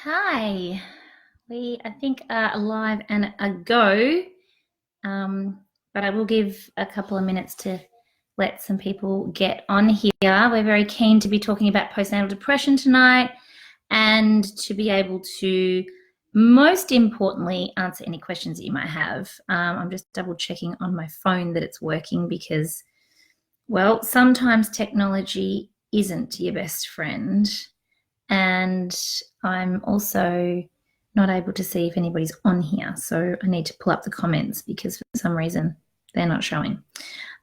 Hi, we I think are live and a go, but I will give a couple of minutes to let some people get on here. We're very keen to be talking about postnatal depression tonight and to be able to, most importantly, answer any questions that you might have. I'm just double checking on my phone that it's working because, well, sometimes technology isn't your best friend. And I'm also not able to see if anybody's on here. So I need to pull up the comments because for some reason they're not showing.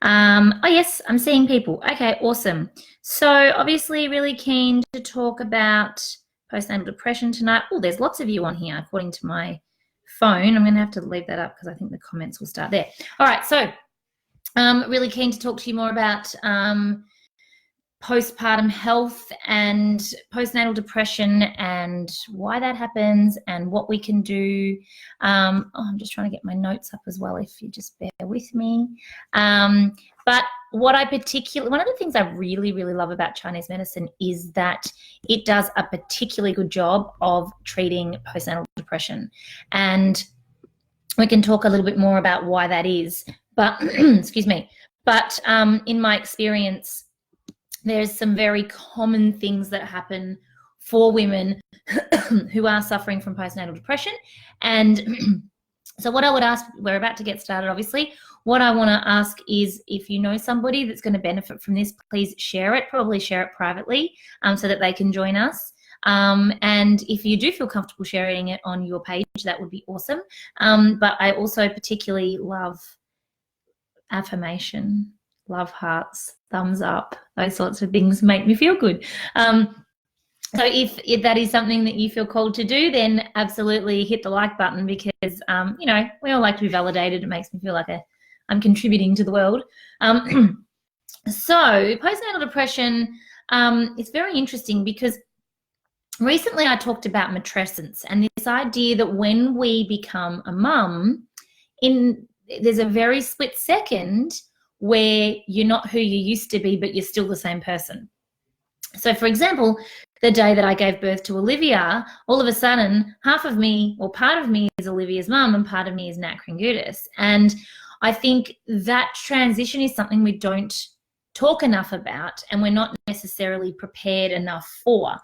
Oh yes, I'm seeing people. Okay, awesome. So obviously really keen to talk about postnatal depression tonight. Oh, there's lots of you on here according to my phone. I'm going to have to leave that up because I think the comments will start there. All right, so really keen to talk to you more about postpartum health and postnatal depression and why that happens and what we can do. I'm just trying to get my notes up as well, if you just bear with me. But what one of the things I really, really love about Chinese medicine is that it does a particularly good job of treating postnatal depression. And we can talk a little bit more about why that is. But, excuse me, but in my experience, there's some very common things that happen for women who are suffering from postnatal depression. And so what I would ask, we're about to get started, obviously. What I want to ask is if you know somebody that's going to benefit from this, please share it, probably share it privately so that they can join us. And if you do feel comfortable sharing it on your page, that would be awesome. But I also particularly love affirmation, love hearts, thumbs up, those sorts of things make me feel good. So if that is something that you feel called to do, then absolutely hit the like button because, we all like to be validated. It makes me feel like I'm contributing to the world. So postnatal depression is very interesting because recently I talked about matrescence and this idea that when we become a mum, there's a very split second where you're not who you used to be, but you're still the same person. So for example, the day that I gave birth to Olivia, all of a sudden, half of me or part of me is Olivia's mum and part of me is Nat Kringoudis. And I think that transition is something we don't talk enough about and we're not necessarily prepared enough for.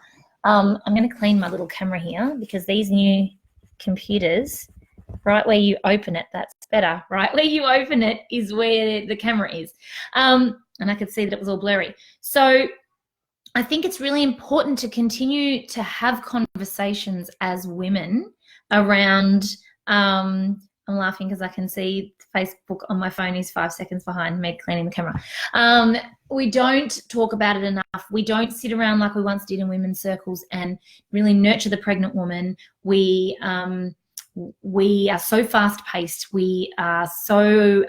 I'm going to clean my little camera here because these new computers, right where you open it, that's better. Right where you open it is where the camera is. And I could see that it was all blurry. So I think it's really important to continue to have conversations as women around, I'm laughing because I can see Facebook on my phone is 5 seconds behind me cleaning the camera. We don't talk about it enough. We don't sit around like we once did in women's circles and really nurture the pregnant woman. We are so fast-paced. We are so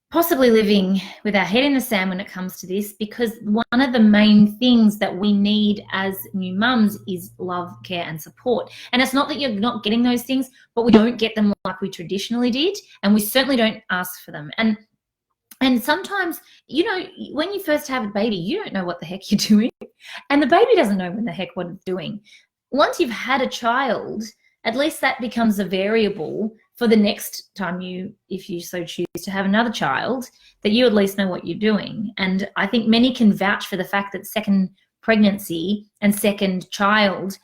possibly living with our head in the sand when it comes to this because one of the main things that we need as new mums is love, care and support. And it's not that you're not getting those things, but we don't get them like we traditionally did and we certainly don't ask for them. And sometimes, when you first have a baby, you don't know what the heck you're doing and the baby doesn't know when the heck what it's doing. Once you've had a child, at least that becomes a variable for the next time if you so choose to have another child, that you at least know what you're doing. And I think many can vouch for the fact that second pregnancy and second child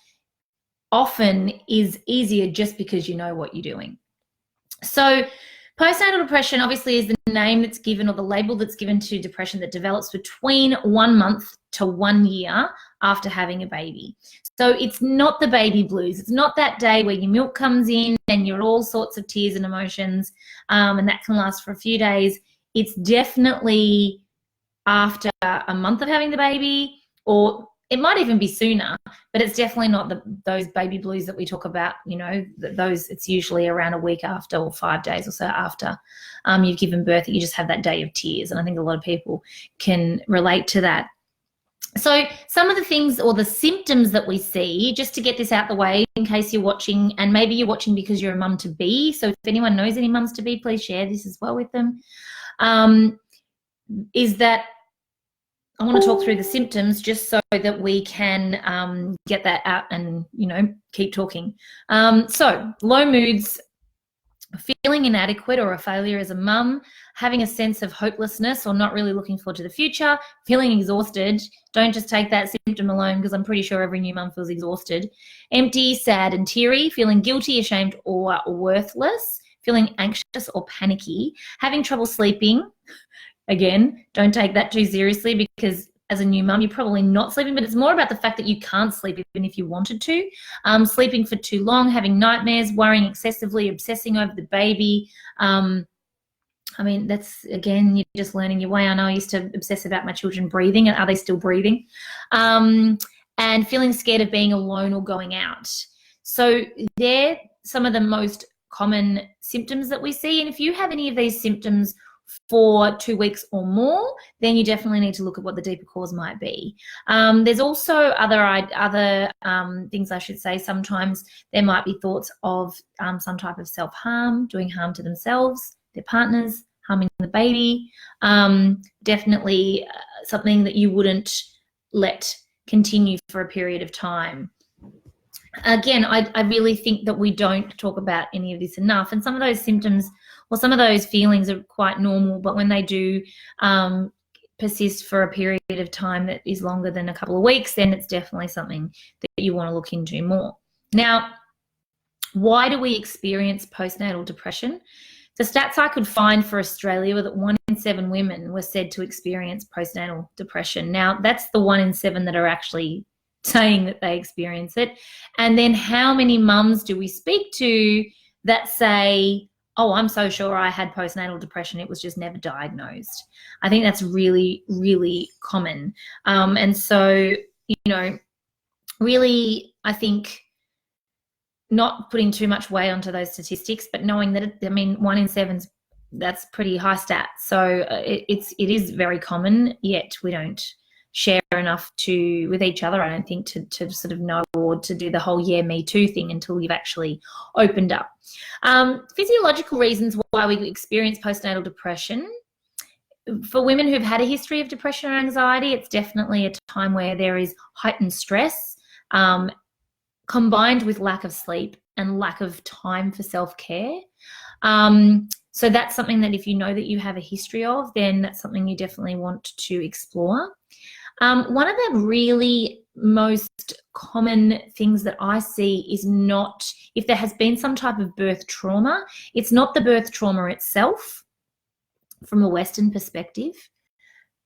often is easier just because you know what you're doing. So postnatal depression obviously is the name that's given or the label that's given to depression that develops between 1 month to 1 year after having a baby. So it's not the baby blues. It's not that day where your milk comes in and you're all sorts of tears and emotions, and that can last for a few days. It's definitely after a month of having the baby, or it might even be sooner, but it's definitely not those baby blues that we talk about. It's usually around a week after or 5 days or so after you've given birth that you just have that day of tears. And I think a lot of people can relate to that. So some of the things or the symptoms that we see, just to get this out the way in case you're watching, and maybe you're watching because you're a mum-to-be, so if anyone knows any mums-to-be, please share this as well with them, is that I want to talk through the symptoms just so that we can get that out and, keep talking. So low moods, feeling inadequate or a failure as a mum, having a sense of hopelessness or not really looking forward to the future, feeling exhausted. Don't just take that symptom alone, because I'm pretty sure every new mum feels exhausted. Empty, sad and teary, feeling guilty, ashamed or worthless, feeling anxious or panicky, having trouble sleeping. Again, don't take that too seriously, because as a new mum, you're probably not sleeping, but it's more about the fact that you can't sleep even if you wanted to. Sleeping for too long, having nightmares, worrying excessively, obsessing over the baby. That's, again, you're just learning your way. I know I used to obsess about my children breathing. Are they still breathing? And feeling scared of being alone or going out. So they're some of the most common symptoms that we see. And if you have any of these symptoms for 2 weeks or more, then you definitely need to look at what the deeper cause might be. There's also other things, I should say. Sometimes there might be thoughts of some type of self-harm, doing harm to themselves, their partners, harming the baby. Definitely something that you wouldn't let continue for a period of time. Again, I really think that we don't talk about any of this enough, and some of those symptoms or some of those feelings are quite normal, but when they do persist for a period of time that is longer than a couple of weeks, then it's definitely something that you want to look into more. Now, why do we experience postnatal depression? The stats I could find for Australia were that 1 in 7 women were said to experience postnatal depression. Now, that's the 1 in 7 that are actually saying that they experience it. And then how many mums do we speak to that say, oh, I'm so sure I had postnatal depression, it was just never diagnosed? I think that's really, really common. And so, really, I think not putting too much weight onto those statistics, but knowing that, 1 in 7's, that's pretty high stat. So it is very common, yet we don't share enough with each other, I don't think, to sort of know, or to do the whole "yeah, me too" thing until you've actually opened up. Physiological reasons why we experience postnatal depression. For women who've had a history of depression or anxiety, it's definitely a time where there is heightened stress, combined with lack of sleep and lack of time for self-care. So that's something that if you know that you have a history of, then that's something you definitely want to explore. One of the really most common things that I see is not, if there has been some type of birth trauma, it's not the birth trauma itself from a Western perspective.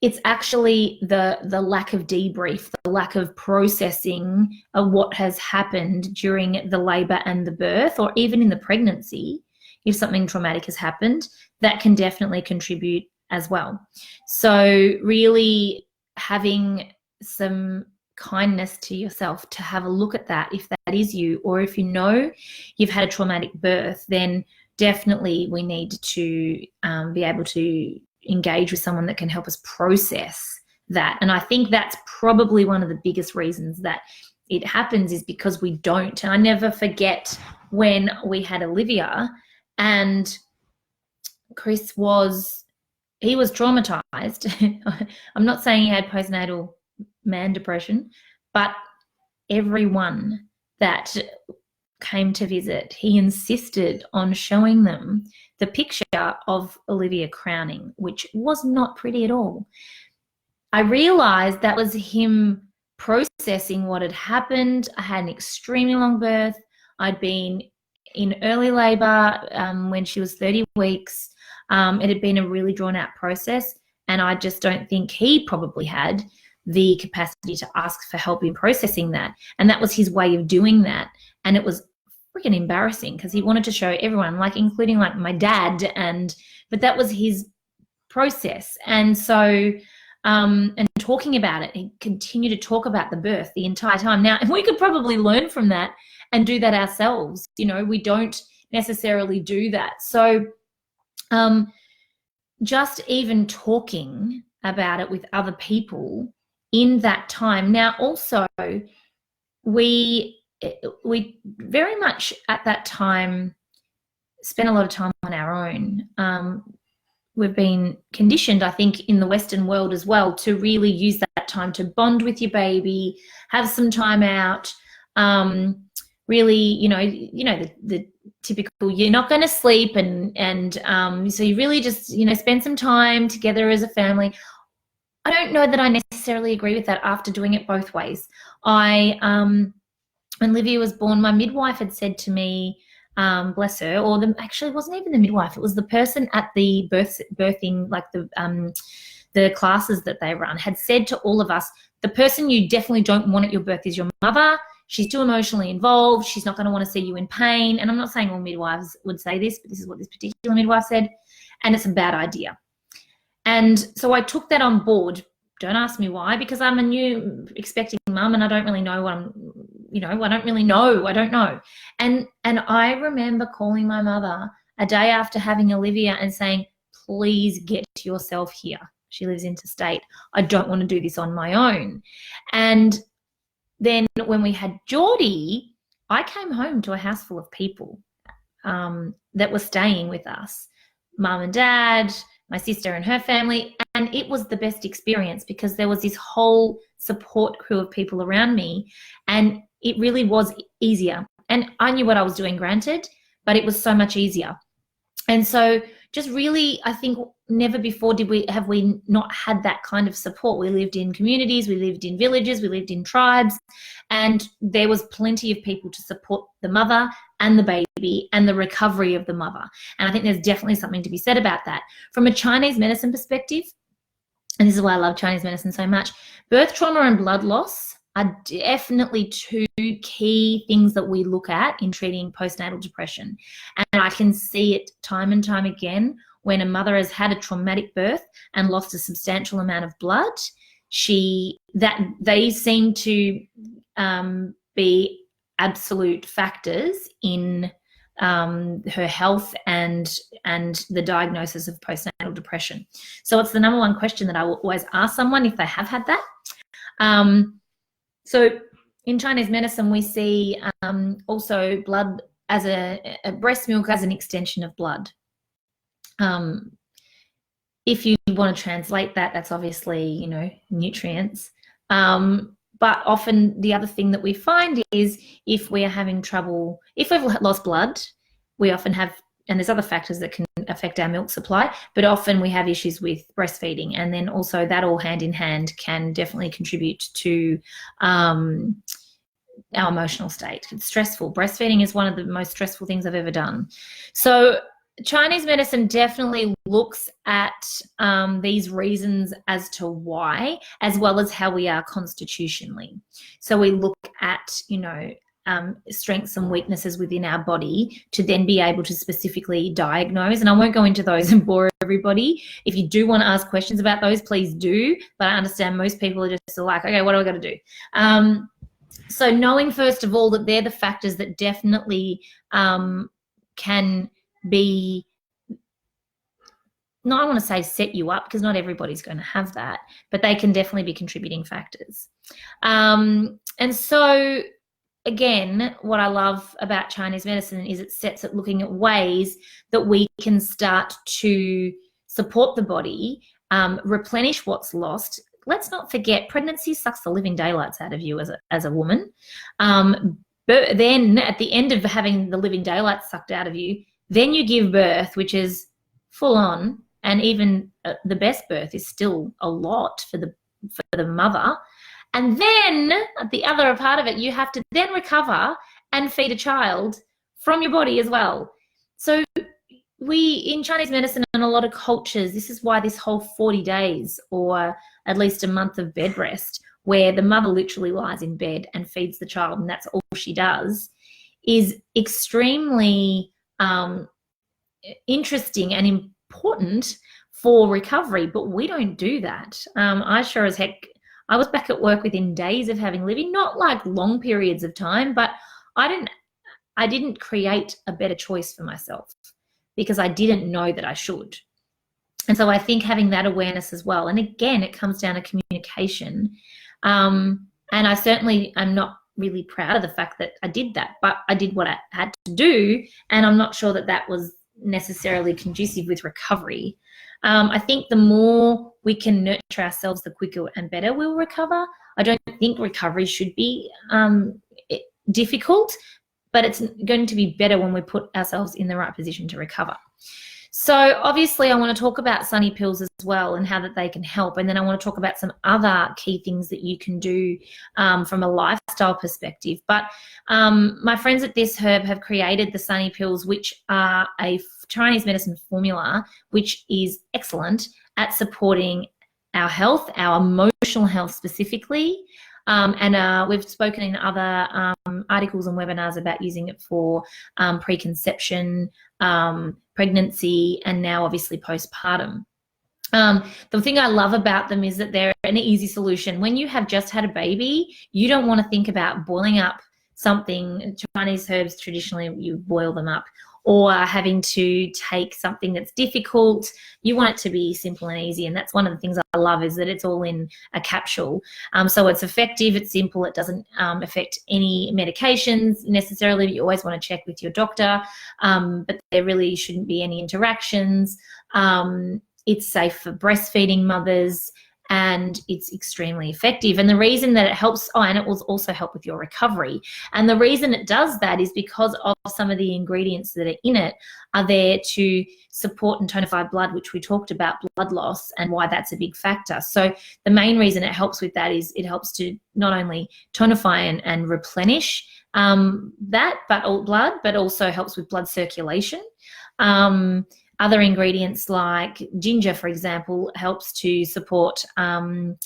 It's actually the lack of debrief, the lack of processing of what has happened during the labour and the birth, or even in the pregnancy. If something traumatic has happened, that can definitely contribute as well. So really having some kindness to yourself to have a look at that, if that is you, or if you know you've had a traumatic birth, then definitely we need to be able to engage with someone that can help us process that. And I think that's probably one of the biggest reasons that it happens, is because we don't. And I never forget when we had Olivia, and Chris was traumatized. I'm not saying he had postnatal man depression, but everyone that came to visit, he insisted on showing them the picture of Olivia crowning, which was not pretty at all. I realized that was him processing what had happened. I had an extremely long birth. I'd been in early labor when she was 30 weeks. It had been a really drawn out process, and I just don't think he probably had the capacity to ask for help in processing that. And that was his way of doing that. And it was freaking embarrassing, because he wanted to show everyone, including my dad, but that was his process. And so, and talking about it, he continued to talk about the birth the entire time. Now, we could probably learn from that and do that ourselves. We don't necessarily do that. So just even talking about it with other people in that time. Now, also, we very much at that time spent a lot of time on our own. we've been conditioned, I think, in the Western world as well, to really use that time to bond with your baby, have some time out, really, the typical, you're not going to sleep, and so you really just, spend some time together as a family. I don't know that I necessarily agree with that after doing it both ways. When Livia was born, my midwife had said to me, bless her, actually it wasn't even the midwife, it was the person at the birthing, like the classes that they run, had said to all of us, the person you definitely don't want at your birth is your mother. She's too emotionally involved. She's not going to want to see you in pain. And I'm not saying all midwives would say this, but this is what this particular midwife said. And it's a bad idea. And so I took that on board. Don't ask me why, because I'm a new expecting mum and I don't really know I don't know. And I remember calling my mother a day after having Olivia and saying, please get yourself here. She lives interstate. I don't want to do this on my own. And then when we had Geordie, I came home to a house full of people that were staying with us, mum and dad, my sister and her family, and it was the best experience because there was this whole support crew of people around me, and it really was easier. And I knew what I was doing, granted, but it was so much easier. And so just really, I think never before have we not had that kind of support. We lived in communities, we lived in villages, we lived in tribes, and there was plenty of people to support the mother and the baby and the recovery of the mother. And I think there's definitely something to be said about that. From a Chinese medicine perspective, and this is why I love Chinese medicine so much, birth trauma and blood loss are definitely two key things that we look at in treating postnatal depression. And I can see it time and time again when a mother has had a traumatic birth and lost a substantial amount of blood, they seem to be absolute factors in her health and the diagnosis of postnatal depression. So it's the number one question that I will always ask someone if they have had that. So in Chinese medicine, we see also blood as a breast milk as an extension of blood. If you want to translate that, that's obviously, nutrients. But often the other thing that we find is if we are having trouble, if we've lost blood, we often have, and there's other factors that can affect our milk supply, but often we have issues with breastfeeding. And then also that all hand in hand can definitely contribute to our emotional state. It's stressful. Breastfeeding is one of the most stressful things I've ever done. So Chinese medicine definitely looks at these reasons as to why, as well as how we are constitutionally. So we look at, strengths and weaknesses within our body to then be able to specifically diagnose. And I won't go into those and bore everybody. If you do want to ask questions about those, please do. But I understand most people are just like, okay, what do I got to do? So knowing, first of all, that they're the factors that definitely can be, I want to say set you up, because not everybody's going to have that, but they can definitely be contributing factors. And so again, what I love about Chinese medicine is it sets at looking at ways that we can start to support the body, replenish what's lost. Let's not forget, pregnancy sucks the living daylights out of you as a woman. But then at the end of having the living daylights sucked out of you, then you give birth, which is full on, and even the best birth is still a lot for the mother. And then at the other part of it, you have to then recover and feed a child from your body as well. So in Chinese medicine and a lot of cultures, this is why this whole 40 days or at least a month of bed rest, where the mother literally lies in bed and feeds the child and that's all she does, is extremely interesting and important for recovery. But we don't do that. I sure as heck, I was back at work within days of having Livy, not like long periods of time, but I didn't create a better choice for myself because I didn't know that I should. And so I think having that awareness as well, and again, it comes down to communication. And I certainly am not really proud of the fact that I did that, but I did what I had to do, and I'm not sure that that was necessarily conducive with recovery. I think the more we can nurture ourselves, the quicker and better we'll recover. I don't think recovery should be difficult, but it's going to be better when we put ourselves in the right position to recover. So obviously I want to talk about sunny pills as well and how that they can help. And then I want to talk about some other key things that you can do from a lifestyle perspective. But my friends at This Herb have created the sunny pills, which are a Chinese medicine formula, which is excellent at supporting our health, our emotional health specifically. And we've spoken in other articles and webinars about using it for preconception, pregnancy, and now obviously postpartum. The thing I love about them is that they're an easy solution. When you have just had a baby, you don't want to think about boiling up something. Chinese herbs, traditionally you boil them up, or having to take something that's difficult. You want it to be simple and easy, and that's one of the things I love, is that it's all in a capsule. So it's effective, it's simple, it doesn't affect any medications necessarily, but you always want to check with your doctor, but there really shouldn't be any interactions. It's safe for breastfeeding mothers, and it's extremely effective. And the reason that it helps, and it will also help with your recovery. And the reason it does that is because of some of the ingredients that are in it are there to support and tonify blood, which we talked about, blood loss, and why that's a big factor. So the main reason it helps with that is it helps to not only tonify and replenish that blood, but also helps with blood circulation. Other ingredients like ginger, for example, helps to support the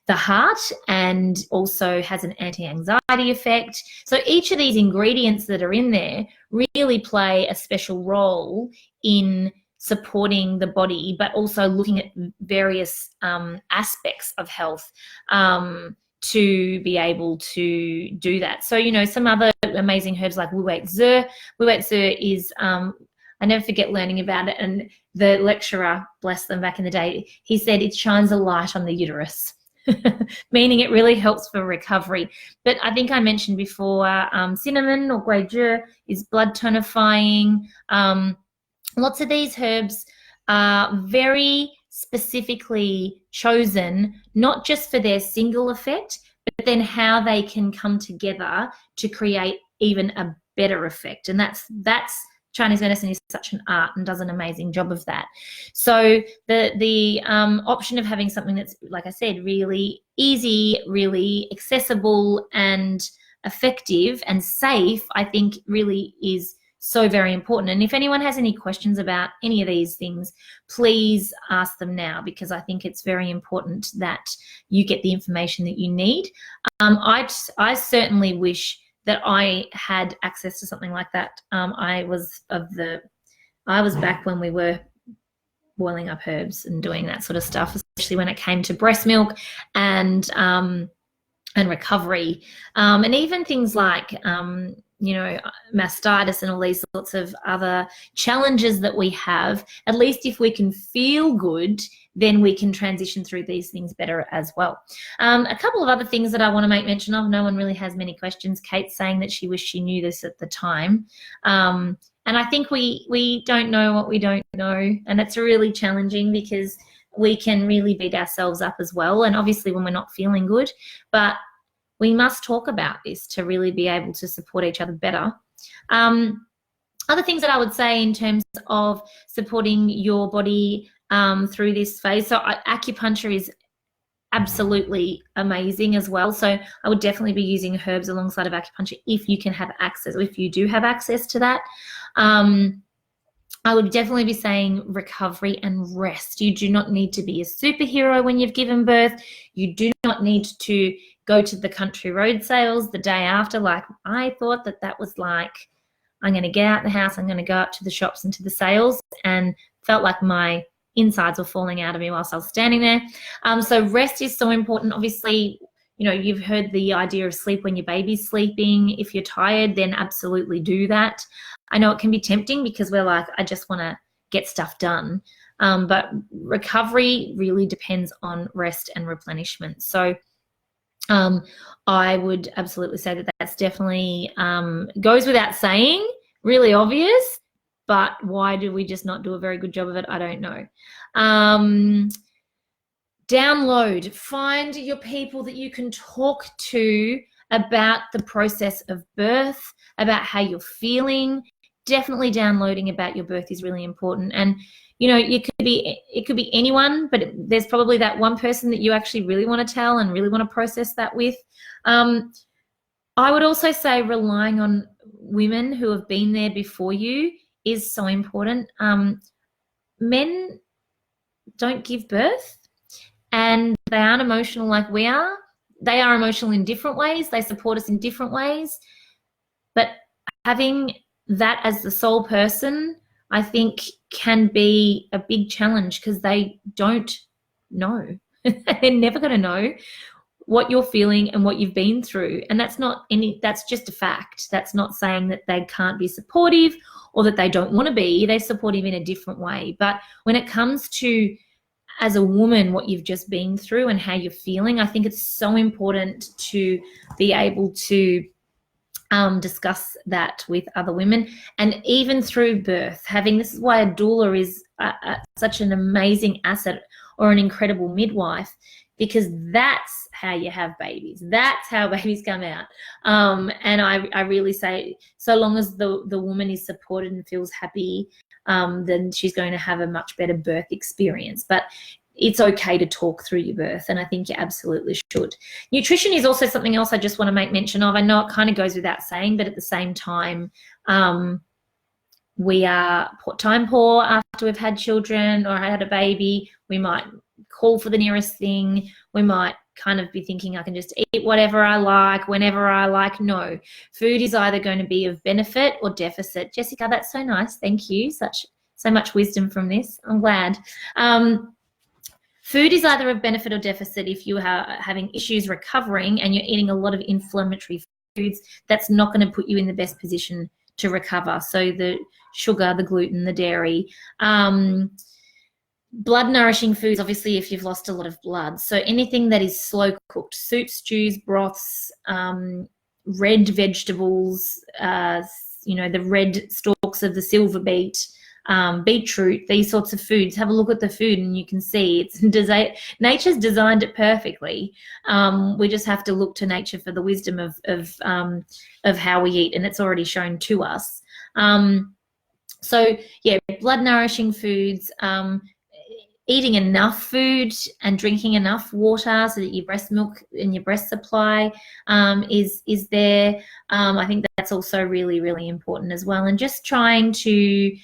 heart and also has an anti-anxiety effect. So each of these ingredients that are in there really play a special role in supporting the body, but also looking at various aspects of health to be able to do that. So, you know, some other amazing herbs like Wu-Wei-Tzu. Wu-Wei-Tzu is... I never forget learning about it, and the lecturer, bless them, back in the day, he said it shines a light on the uterus, meaning it really helps for recovery. But I think I mentioned before, cinnamon or guizhi is blood tonifying. Lots of these herbs are very specifically chosen, not just for their single effect, but then how they can come together to create even a better effect. And that's Chinese medicine is such an art and does an amazing job of that. So the option of having something that's, like I said, really easy, really accessible and effective and safe, I think really is so very important. And if anyone has any questions about any of these things, please ask them now, because I think it's very important that you get the information that you need. I certainly wish that I had access to something like that. I was back when we were boiling up herbs and doing that sort of stuff, especially when it came to breast milk and recovery, and even things like you know, mastitis and all these sorts of other challenges that we have. At least if we can feel good, then we can transition through these things better as well. A couple of other things that I want to make mention of. No one really has many questions. Kate's saying that she wished she knew this at the time. And I think we don't know what we don't know, and it's really challenging because we can really beat ourselves up as well, and obviously when we're not feeling good, but we must talk about this to really be able to support each other better. Other things that I would say in terms of supporting your body through this phase. So acupuncture is absolutely amazing as well. So I would definitely be using herbs alongside of acupuncture if you can have access, or if you do have access to that. I would definitely be saying recovery and rest. You do not need to be a superhero when you've given birth. You do not need to go to the country road sales the day after. Like I thought that was like, I'm going to get out the house, I'm going to go up to the shops and to the sales, and felt like my insides were falling out of me whilst I was standing there. So rest is so important. Obviously, you know, you've heard the idea of sleep when your baby's sleeping. If you're tired, then absolutely do that. I know it can be tempting because we're like, I just want to get stuff done. But recovery really depends on rest and replenishment. So I would absolutely say that that's definitely goes without saying, really obvious, but why do we just not do a very good job of it? I don't know. Download, find your people that you can talk to about the process of birth, about how you're feeling. Definitely downloading about your birth is really important. And it could be anyone, but there's probably that one person that you actually really want to tell and really want to process that with. I would also say relying on women who have been there before you is so important. Men don't give birth, and they aren't emotional like we are. They are emotional in different ways. They support us in different ways. But having that as the sole person, I think, can be a big challenge because they don't know. They're never going to know what you're feeling and what you've been through. And that's just a fact. That's not saying that they can't be supportive or that they don't want to be. They're supportive in a different way. But when it comes to, as a woman, what you've just been through and how you're feeling, I think it's so important to be able to discuss that with other women. And even through birth, this is why a doula is such an amazing asset, or an incredible midwife, because that's how you have babies. That's how babies come out. And I really say, so long as the woman is supported and feels happy, then she's going to have a much better birth experience. But it's okay to talk through your birth, and I think you absolutely should. Nutrition is also something else I just want to make mention of. I know it kind of goes without saying, but at the same time, we are time poor after we've had children or had a baby. We might call for the nearest thing. We might kind of be thinking, I can just eat whatever I like, whenever I like. No, food is either going to be of benefit or deficit. Jessica, that's so nice. Thank you. So much wisdom from this. I'm glad. Food is either of benefit or deficit. If you are having issues recovering and you're eating a lot of inflammatory foods, that's not going to put you in the best position to recover. So the sugar, the gluten, the dairy, blood nourishing foods, obviously, if you've lost a lot of blood. So anything that is slow cooked, soups, stews, broths, red vegetables, the red stalks of the silver beet, beetroot, these sorts of foods. Have a look at the food and you can see nature's designed it perfectly. We just have to look to nature for the wisdom of how we eat, and it's already shown to us. So yeah, blood nourishing foods, eating enough food and drinking enough water so that your breast milk and your breast supply is there. I think that's also really, really important as well. And just trying to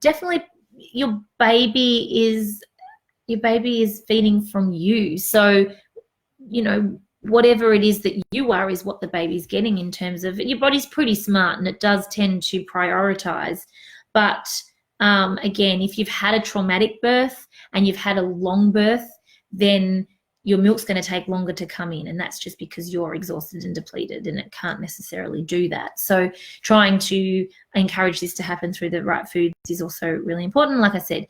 definitely, your baby is feeding from you. So, whatever it is that you are is what the baby's getting in terms of, your body's pretty smart and it does tend to prioritize. But again, if you've had a traumatic birth and you've had a long birth, then your milk's going to take longer to come in, and that's just because you're exhausted and depleted, and it can't necessarily do that. So trying to encourage this to happen through the right foods is also really important. Like I said,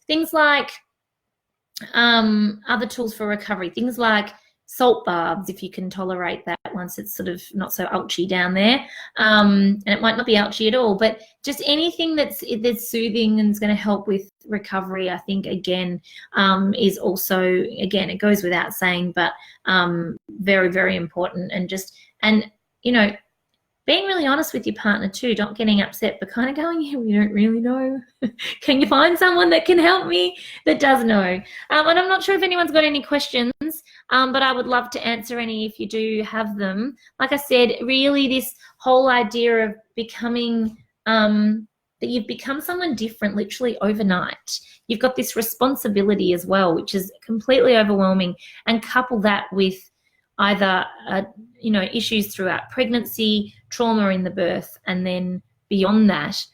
things like other tools for recovery, things like salt baths, if you can tolerate that once it's sort of not so ouchy down there, and it might not be ouchy at all, but just anything that's soothing and is going to help with recovery, I think, again, is also, again, it goes without saying, but very, very important. And being really honest with your partner too, not getting upset, but kind of going, yeah, we don't really know. Can you find someone that can help me that does know? And I'm not sure if anyone's got any questions, but I would love to answer any if you do have them. Like I said, really this whole idea of becoming, that you've become someone different literally overnight. You've got this responsibility as well, which is completely overwhelming, and couple that with either issues throughout pregnancy, trauma in the birth, and then beyond that.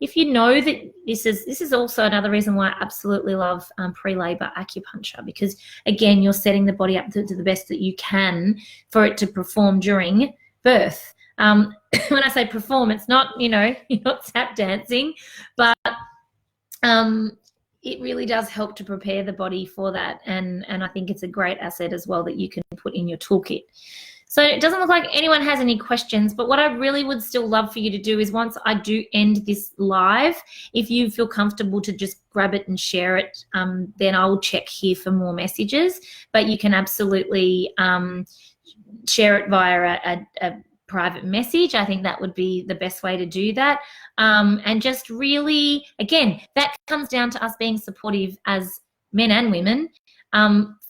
If you know that this is also another reason why I absolutely love pre-labor acupuncture, because again, you're setting the body up to the best that you can for it to perform during birth. When I say perform, it's not, you're not tap dancing, but it really does help to prepare the body for that. And I think it's a great asset as well that you can put in your toolkit. So it doesn't look like anyone has any questions, but what I really would still love for you to do is once I do end this live, if you feel comfortable to just grab it and share it, then I'll check here for more messages. But you can absolutely share it via a private message. I think that would be the best way to do that. And just really, again, that comes down to us being supportive as men and women,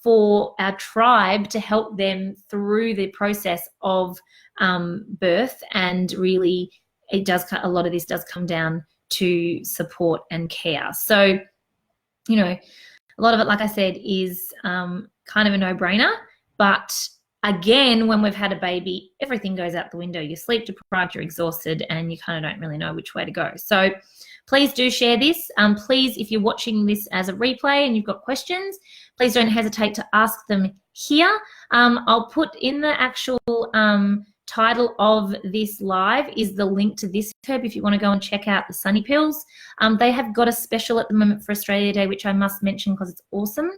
for our tribe to help them through the process of birth. And really, a lot of this does come down to support and care. So, you know, a lot of it, like I said, is kind of a no-brainer. But again, when we've had a baby, everything goes out the window. You're sleep deprived, you're exhausted, and you kind of don't really know which way to go. So please do share this. Please, if you're watching this as a replay and you've got questions, please don't hesitate to ask them here. I'll put in the actual title of this live is the link to this herb if you want to go and check out the Sunny Pills. They have got a special at the moment for Australia Day, which I must mention because it's awesome.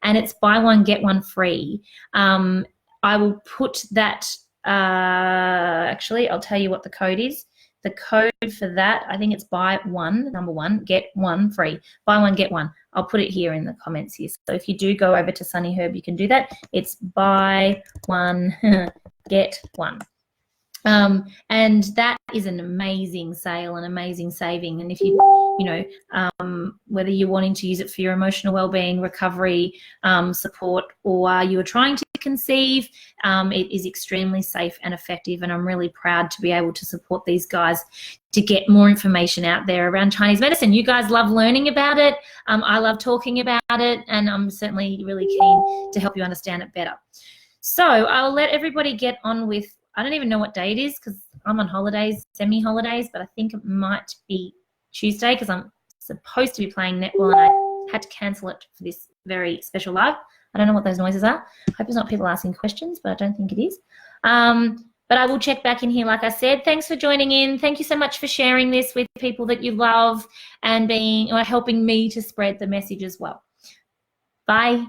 And it's buy one, get one free. I will put that, actually, I'll tell you what the code is. The code for that, I think it's buy one, number one, get one free. Buy one, get one. I'll put it here in the comments here. So if you do go over to Sunny Herb, you can do that. It's buy one, get one. And that is an amazing sale, an amazing saving. And if whether you're wanting to use it for your emotional well-being, recovery, support, or you are trying to conceive, it is extremely safe and effective. And I'm really proud to be able to support these guys to get more information out there around Chinese medicine. You guys love learning about it. I love talking about it, and I'm certainly really keen to help you understand it better. So I'll let everybody get on with, I don't even know what day it is because I'm on holidays, semi-holidays, but I think it might be Tuesday because I'm supposed to be playing netball and I had to cancel it for this very special live. I don't know what those noises are. I hope it's not people asking questions, but I don't think it is. But I will check back in here, like I said. Thanks for joining in. Thank you so much for sharing this with people that you love and helping me to spread the message as well. Bye.